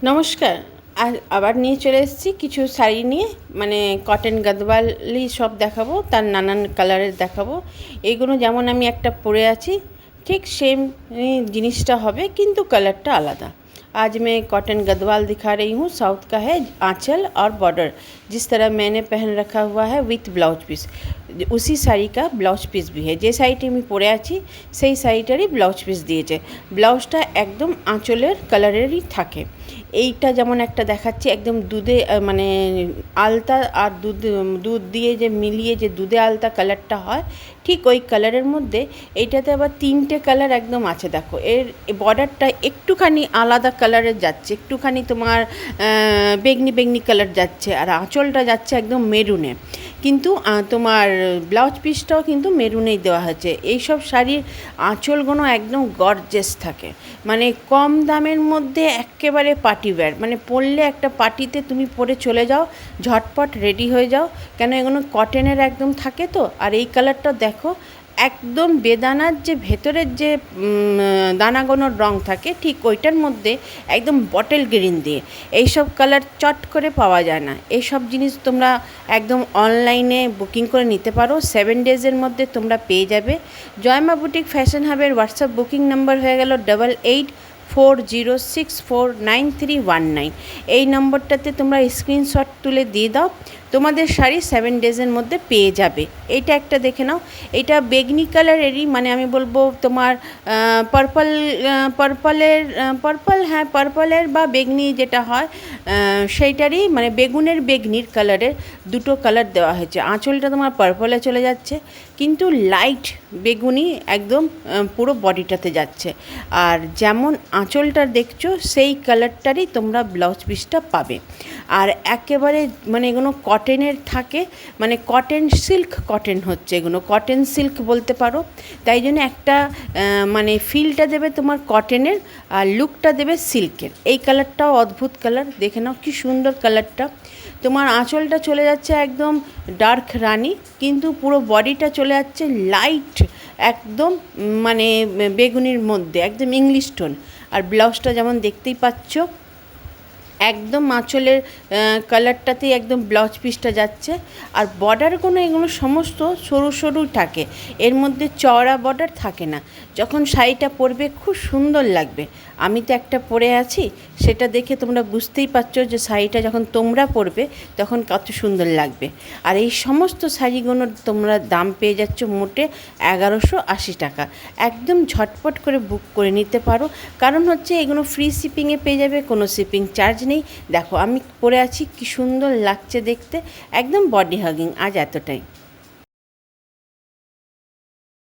নমস্কার। আবার নিয়ে চলে এসেছি কিছু শাড়ি নিয়ে, মানে কটন গাদওয়ালি সব দেখাবো, তার নানান কালারের দেখাবো। এইগুলো যেমন আমি একটা পরে আছি ঠিক সেম জিনিসটা হবে, কিন্তু কালারটা আলাদা। आज मैं कॉटन गदवाल दिखा रही हूँ। साउथ का है, आंचल और बॉर्डर जिस तरह मैंने पहन रखा हुआ है विथ ब्लाउज पीस, उसी শাড়ি का ব্লাউজ পিস भी है। যে শাড়িটি আমি পরে আছি সেই শাড়িটারই ব্লাউজ পিস দিয়েছে। ব্লাউজটা একদম আঁচলের কালারেরই থাকে। এইটা যেমন একটা দেখাচ্ছি একদম দুধে, মানে আলতা আর দুধ দিয়ে যে মিলিয়ে যে দুধে আলতা কালারটা হয়, ঠিক ওই কালারের মধ্যে এইটাতে আবার তিনটে কালার একদম আছে। দেখো এর বর্ডারটা একটুখানি আলাদা কালারের যাচ্ছে, একটুখানি তোমার বেগনি বেগনি কালার যাচ্ছে, আর আঁচলটা যাচ্ছে একদম মেরুনে, কিন্তু তোমার ব্লাউজ পিসটাও কিন্তু মেরুনেই দেওয়া হয়েছে। এইসব শাড়ির আঁচলগুলো একদম গর্জেস থাকে, মানে কম দামের মধ্যে একেবারে পার্টি ওয়্যার, মানে পরলে একটা পার্টিতে তুমি পরে চলে যাও, ঝটপট রেডি হয়ে যাও, কেন এগুলো কটনের একদম থাকে তো। আর এই কালারটা দেখো, একদম বেদানার যে ভেতরের যে দানাগোনোর রং থাকে ঠিক ওইটার মধ্যে একদম বটল গ্রিন দিয়ে, এইসব কালার চট করে পাওয়া যায় না। এইসব জিনিস তোমরা একদম অনলাইনে বুকিং করে নিতে পারো, 7 ডেজের মধ্যে তোমরা পেয়ে যাবে। জয়মা বুটিক ফ্যাশন হাবের হোয়াটসঅ্যাপ বুকিং নাম্বার হয়ে গেল 8840649319। এই নম্বরটাতে তোমরা স্ক্রিনশট তুলে দিয়ে দাও, তোমাদের শাড়ি 7 ডেজের মধ্যে পেয়ে যাবে। এইটা একটা দেখে নাও, এটা বেগনি কালারেরই, মানে আমি বলবো তোমার পার্পলের বা বেগনি যেটা হয় সেইটারই, মানে বেগনির কালারের দুটো কালার দেওয়া হয়েছে। আঁচলটা তোমার পার্পলে চলে যাচ্ছে, কিন্তু লাইট বেগুনি একদম পুরো বডিটাতে যাচ্ছে। আর যেমন আঁচলটা দেখছো সেই কালারটারই তোমরা ব্লাউজ পিসটা পাবে। আর একেবারে মানে এগুলো কটনের থাকে, মানে কটন সিল্ক, কটন হচ্ছে এগুলো কটন সিল্ক বলতে পারো। তাই জন্য একটা মানে ফিলটা দেবে তোমার কটনের, আর লুকটা দেবে সিল্কের। এই কালারটাও অদ্ভুত কালার, দেখে নাও কি সুন্দর কালারটা। তোমার আঁচলটা চলে যাচ্ছে একদম ডার্ক রানি, কিন্তু পুরো বডিটা চলে যাচ্ছে লাইট একদম, মানে বেগুনির মধ্যে একদম ইংলিশ টোন। আর ব্লাউজটা যেমন দেখতেই পাচ্ছ একদম আঁচলের কালারটাতেই একদম ব্লাউজ পিসটা যাচ্ছে। আর বর্ডারগুলো এগুলো সমস্ত সরু সরু থাকে, এর মধ্যে চওড়া বর্ডার থাকে না। যখন শাড়িটা পরবে খুব সুন্দর লাগবে। আমি তো একটা পরে আছি, সেটা দেখে তোমরা বুঝতেই পারছো যে শাড়িটা যখন তোমরা পরবে তখন কত সুন্দর লাগবে। আর এই সমস্ত শাড়িগুলোর তোমরা দাম পেয়ে যাচ্ছ মোটে 1180 টাকা। একদম ঝটপট করে বুক করে নিতে পারো, কারণ হচ্ছে এগুলো ফ্রি শিপিংয়ে পেয়ে যাবে, কোনো শিপিং চার্জ নেই। দেখো আমি পরে আছি কি সুন্দর লাগছে দেখতে, একদম বডি হাগিং। আজ এতটাই।